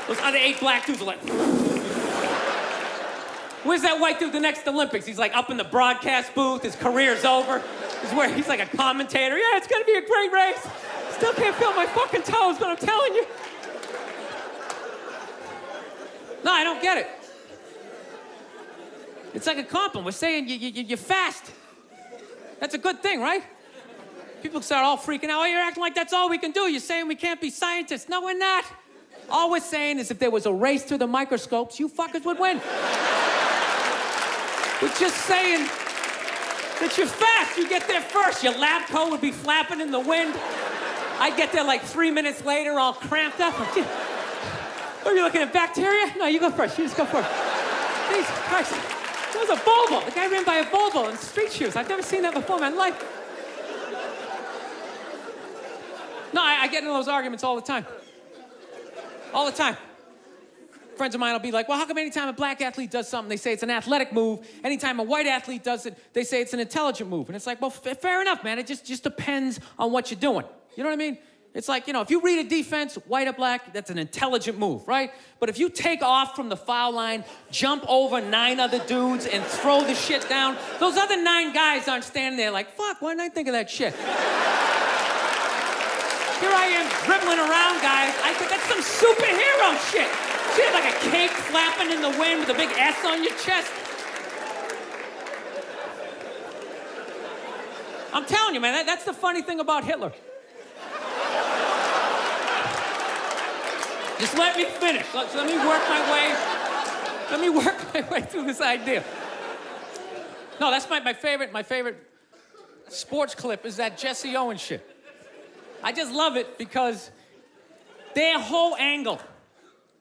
[SPEAKER 1] Those other 8 black dudes are like, where's that white dude the next Olympics? He's like up in the broadcast booth, his career's over. He's like a commentator. Yeah, it's gonna be a great race. Still can't feel my fucking toes, but I'm telling you. No, I don't get it. It's like a compliment. We're saying you're fast. That's a good thing, right? People start all freaking out. Oh, you're acting like that's all we can do. You're saying we can't be scientists. No, we're not. All we're saying is if there was a race to the microscopes, you fuckers would win. We're just saying that you're fast. You get there first. Your lab coat would be flapping in the wind. I'd get there like 3 minutes later, all cramped up. Are you looking at bacteria? No, you go first. You just go first. Jesus Christ. That was a Volvo. The guy ran by a Volvo in street shoes. I've never seen that before in my life. No, I get into those arguments all the time. All the time. Friends of mine will be like, well, how come anytime a black athlete does something, they say it's an athletic move? Anytime a white athlete does it, they say it's an intelligent move. And it's like, well, fair enough, man. It just depends on what you're doing. You know what I mean? It's like, you know, if you read a defense, white or black, that's an intelligent move, right? But if you take off from the foul line, jump over 9 other dudes, and throw the shit down, those other 9 guys aren't standing there like, fuck, why didn't I think of that shit? Here I am dribbling around, guys. I think that's some superhero shit. Shit like a cape flapping in the wind with a big S on your chest. I'm telling you, man, that's the funny thing about Hitler. Just let me finish. Let me work my way through this idea. No, that's my favorite sports clip is that Jesse Owens shit. I just love it because their whole angle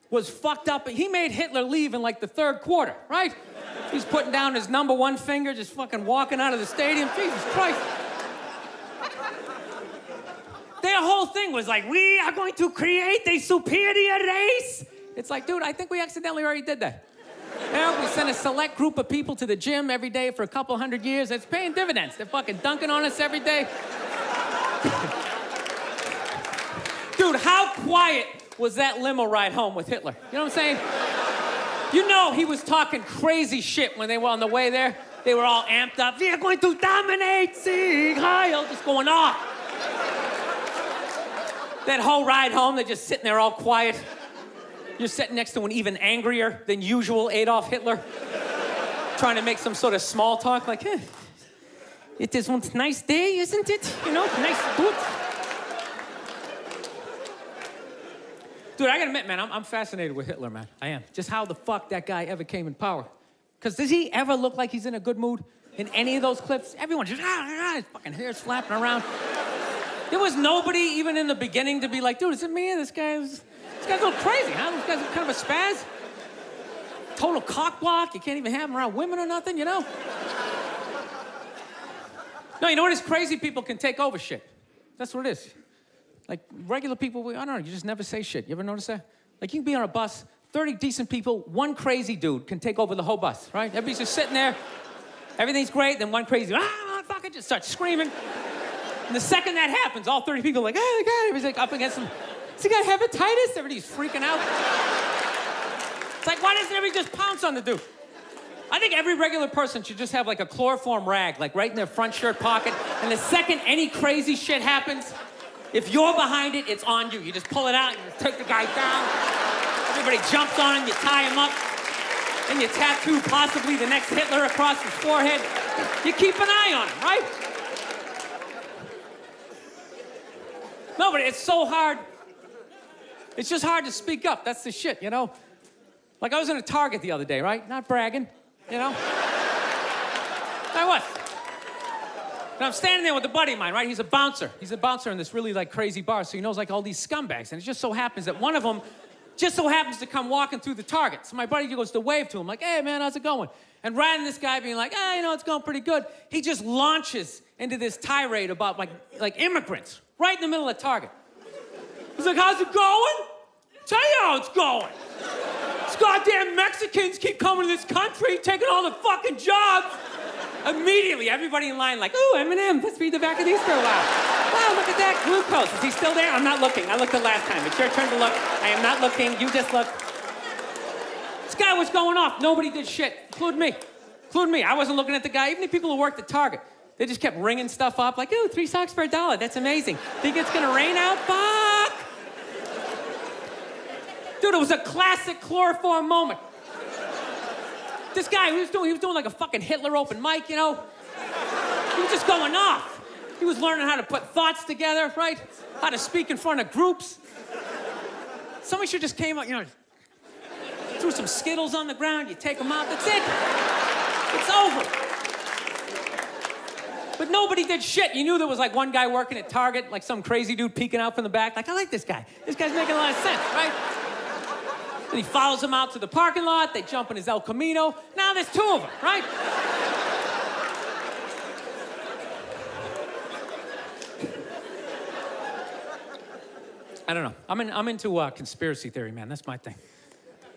[SPEAKER 1] was fucked up. He made Hitler leave in like the 3rd quarter, right? He's putting down his number 1 finger, just fucking walking out of the stadium. Jesus Christ. Their whole thing was like, we are going to create a superior race. It's like, dude, I think we accidentally already did that. You know, we sent a select group of people to the gym every day for a couple hundred years. It's paying dividends. They're fucking dunking on us every day. Dude, how quiet was that limo ride home with Hitler? You know what I'm saying? You know he was talking crazy shit when they were on the way there. They were all amped up. We are going to dominate, Sieg Heil, just going off. That whole ride home, they're just sitting there all quiet. You're sitting next to an even angrier than usual Adolf Hitler, trying to make some sort of small talk, like, it is one nice day, isn't it? You know, nice, good. Dude, I gotta admit, man, I'm fascinated with Hitler, man. I am. Just how the fuck that guy ever came in power. Because does he ever look like he's in a good mood in any of those clips? Everyone's just, his fucking hair's flapping around. There was nobody even in the beginning to be like, dude, is it me? This guy's a little crazy, huh? This guy's kind of a spaz. Total cock block. You can't even have him around women or nothing, you know? No, you know what is crazy? People can take over shit. That's what it is. Like, regular people, I don't know, you just never say shit. You ever notice that? Like, you can be on a bus, 30 decent people, one crazy dude can take over the whole bus, right? Everybody's just sitting there, everything's great, then one crazy, fucking just starts screaming. And the second that happens, all 30 people are like, oh, God, everybody's like up against him. Has he got hepatitis? Everybody's freaking out. It's like, why doesn't everybody just pounce on the dude? I think every regular person should just have like a chloroform rag, like right in their front shirt pocket. And the second any crazy shit happens, if you're behind it, it's on you. You just pull it out, you just take the guy down. Everybody jumps on him, you tie him up. Then you tattoo possibly the next Hitler across his forehead. You keep an eye on him, right? No, but it's so hard. It's just hard to speak up. That's the shit, you know? Like I was in a Target the other day, right? Not bragging, you know? I was. And I'm standing there with a buddy of mine, right? He's a bouncer. He's a bouncer in this really like crazy bar, so he knows like all these scumbags. And it just so happens that one of them just so happens to come walking through the Target. So my buddy goes to wave to him, like, hey man, how's it going? And rather than this guy being like, you know, it's going pretty good, he just launches into this tirade about like immigrants right in the middle of Target. He's like, how's it going? Tell you how it's going. These goddamn Mexicans keep coming to this country, taking all the fucking jobs. Immediately, everybody in line like, ooh, Eminem, let's read the back of these for a while. Wow, look at that, glucose. Is he still there? I'm not looking. I looked the last time. It's your turn to look. I am not looking. You just look. This guy was going off. Nobody did shit, including me. Including me. I wasn't looking at the guy. Even the people who worked at Target. They just kept ringing stuff up like, ooh, 3 socks for $1. That's amazing. Think it's gonna rain out? Fuck! Dude, it was a classic chloroform moment. This guy, he was doing like a fucking Hitler open mic, you know? He was just going off. He was learning how to put thoughts together, right? How to speak in front of groups. Somebody should just came out, you know, threw some Skittles on the ground, you take them out, that's it. It's over. But nobody did shit. You knew there was like one guy working at Target, like some crazy dude peeking out from the back. Like, I like this guy. This guy's making a lot of sense, right? And he follows him out to the parking lot. They jump in his El Camino. Now there's 2 of them, right? I don't know. I'm into conspiracy theory, man. That's my thing.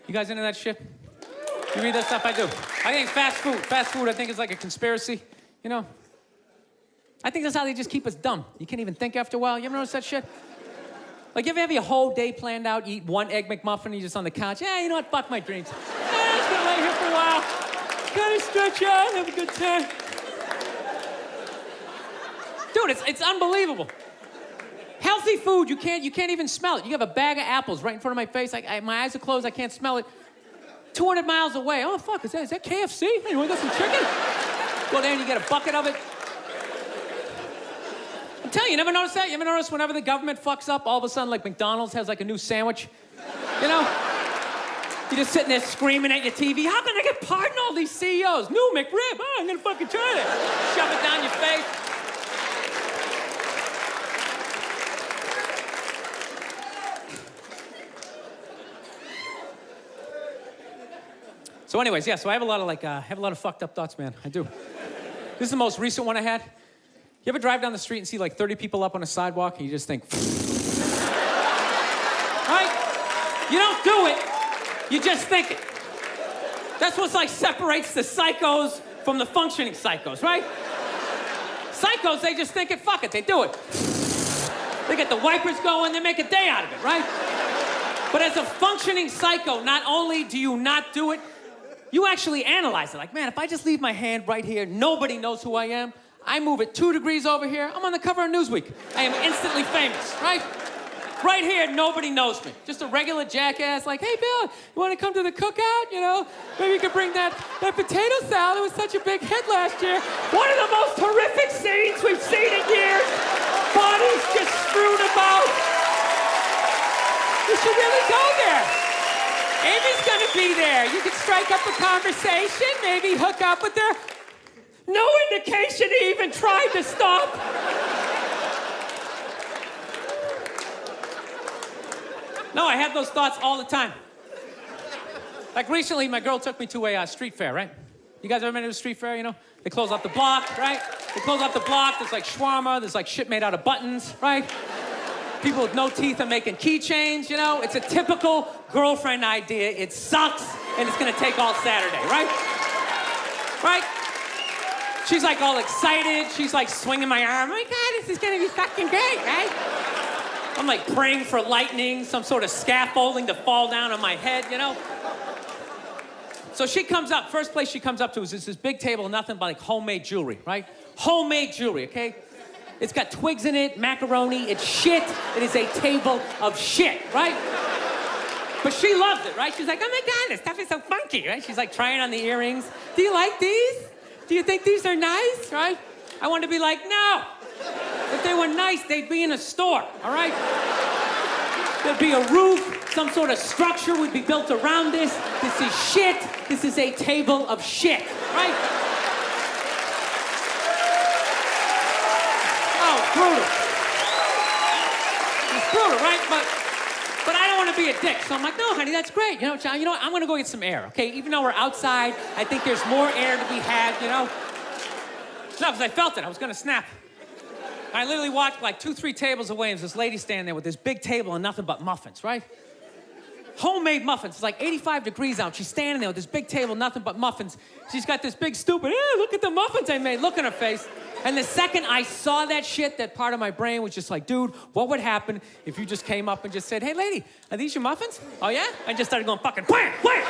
[SPEAKER 1] You guys into that shit? You read that stuff? I do. I think fast food, I think is like a conspiracy, you know? I think that's how they just keep us dumb. You can't even think after a while. You ever notice that shit? Like, you ever have your whole day planned out, you eat 1 Egg McMuffin, and you're just on the couch? Yeah, you know what? Fuck my dreams. Yeah, I'm just gonna lay here for a while. Gotta stretch out, have a good time. Dude, it's unbelievable. Healthy food, you can't even smell it. You have a bag of apples right in front of my face. My eyes are closed, I can't smell it. 200 miles away. Oh, fuck, is that KFC? Hey, you wanna get some chicken? Go there and you get a bucket of it. I'm telling you, never notice that? You ever notice whenever the government fucks up, all of a sudden, like, McDonald's has, like, a new sandwich? You know? You're just sitting there screaming at your TV. How can I get pardoned all these CEOs? New McRib. Oh, I'm gonna fucking try that. Shove it down your face. So anyways, yeah, so I have a lot of fucked up thoughts, man. I do. This is the most recent one I had. You ever drive down the street and see like 30 people up on a sidewalk and you just think, right? You don't do it, you just think it. That's what like separates the psychos from the functioning psychos, right? Psychos, they just think it, fuck it, they do it. They get the wipers going, they make a day out of it, right? But as a functioning psycho, not only do you not do it, you actually analyze it. Like, man, if I just leave my hand right here, nobody knows who I am. I move it 2 degrees over here, I'm on the cover of Newsweek. I am instantly famous, right? Right here, nobody knows me. Just a regular jackass like, hey, Bill, you want to come to the cookout? You know, maybe you could bring that potato salad. It was such a big hit last year. One of the most horrific scenes we've seen in years. Bodies just strewn about. You should really go there. Amy's gonna be there. You could strike up a conversation, maybe hook up with her. No indication he even tried to stop. No, I have those thoughts all the time. Like recently, my girl took me to a street fair, right? You guys ever been to a street fair, you know? They close off the block, right? They close off the block, there's like shawarma, there's like shit made out of buttons, right? People with no teeth are making keychains, you know? It's a typical girlfriend idea. It sucks, and it's gonna take all Saturday, right? Right? She's like all excited. She's like swinging my arm. Oh my God, this is gonna be fucking great, right? I'm like praying for lightning, some sort of scaffolding to fall down on my head, you know? So she comes up, first place she comes up to is this big table, nothing but like homemade jewelry, right? Homemade jewelry, okay? It's got twigs in it, macaroni, it's shit. It is a table of shit, right? But she loves it, right? She's like, oh my God, this stuff is so funky, right? She's like trying on the earrings. Do you like these? Do you think these are nice, right? I wanted to be like, no. If they were nice, they'd be in a store, all right? There'd be a roof, some sort of structure would be built around this. This is shit. This is a table of shit, right? Oh, brutal. It's brutal, right? But I don't want to be a dick, so I'm like, no, honey, that's great. You know, John, you know what? I'm gonna go get some air, okay? Even though we're outside, I think there's more air to be had, you know? No, because I felt it, I was gonna snap. I literally walked like 2-3 tables away, and there's this lady standing there with this big table and nothing but muffins, right? homemade muffins. It's like 85 degrees out. She's standing there with this big table, nothing but muffins. She's got this big stupid, look at the muffins I made. Look in her face. And the second I saw that shit, that part of my brain was just like, dude, what would happen if you just came up and just said, hey, lady, are these your muffins? Oh, yeah? I just started going fucking bang, bang,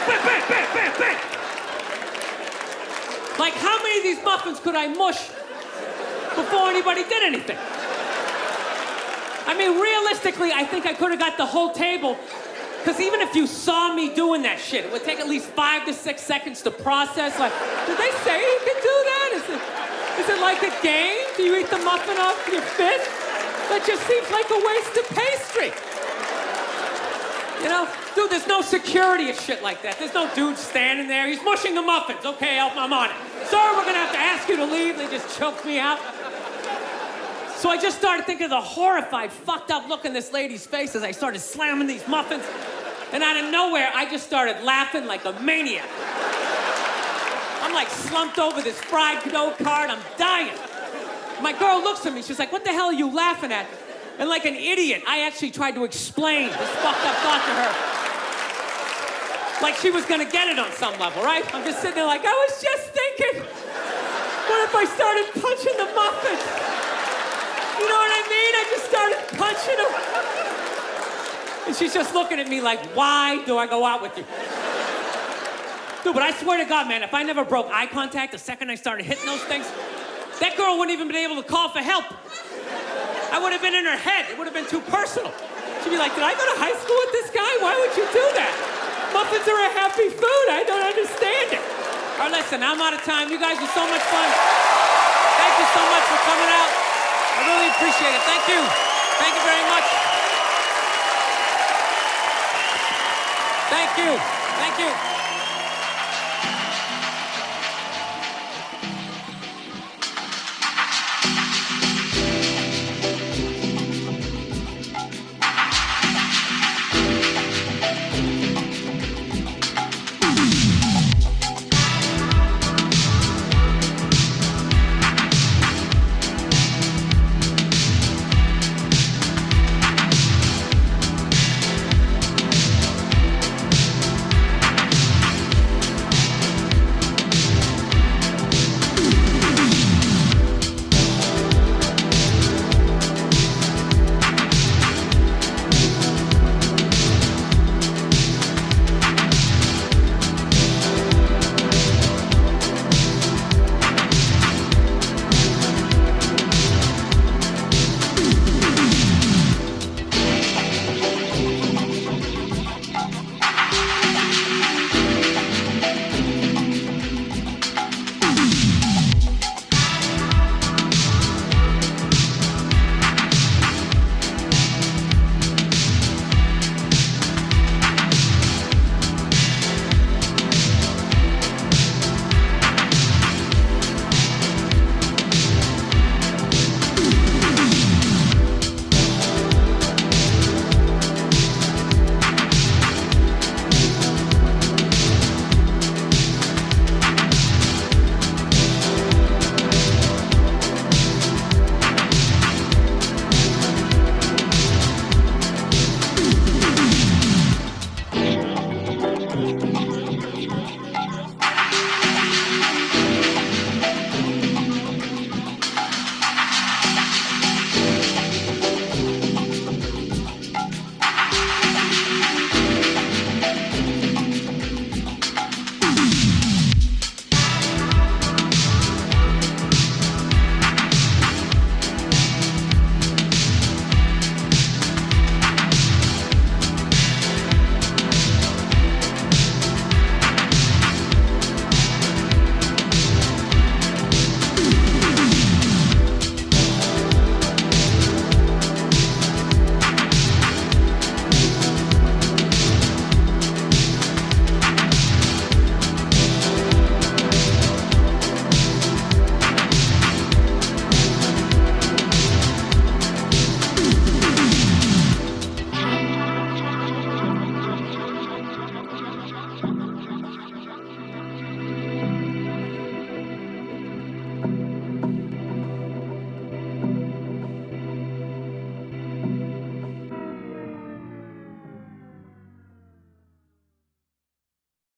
[SPEAKER 1] bang, bang, bang, bang, bang. Like, how many of these muffins could I mush before anybody did anything? I mean, realistically, I think I could have got the whole table, because even if you saw me doing that shit, it would take at least 5 to 6 seconds to process. Like, did they say you could do that? Is it like a game? Do you eat the muffin off your fist? That just seems like a waste of pastry. You know? Dude, there's no security of shit like that. There's no dude standing there. He's mushing the muffins. Okay, I'm on it. Sir, we're gonna have to ask you to leave. They just choked me out. So I just started thinking of the horrified, fucked up look in this lady's face as I started slamming these muffins. And out of nowhere, I just started laughing like a maniac. I'm like slumped over this fried dough cart. I'm dying. My girl looks at me. She's like, what the hell are you laughing at? And like an idiot, I actually tried to explain this fucked up thought to her. Like she was gonna get it on some level, right? I'm just sitting there like, I was just thinking, what if I started punching the muffins? You know what I mean? I just started punching them. And she's just looking at me like, why do I go out with you? Dude, but I swear to God, man, if I never broke eye contact the second I started hitting those things, that girl wouldn't even been able to call for help. I would have been in her head. It would have been too personal. She'd be like, did I go to high school with this guy? Why would you do that? Muffins are a happy food. I don't understand it. All right, listen, I'm out of time. You guys are so much fun. Thank you so much for coming out. I really appreciate it. Thank you. Thank you very much. Thank you. Thank you.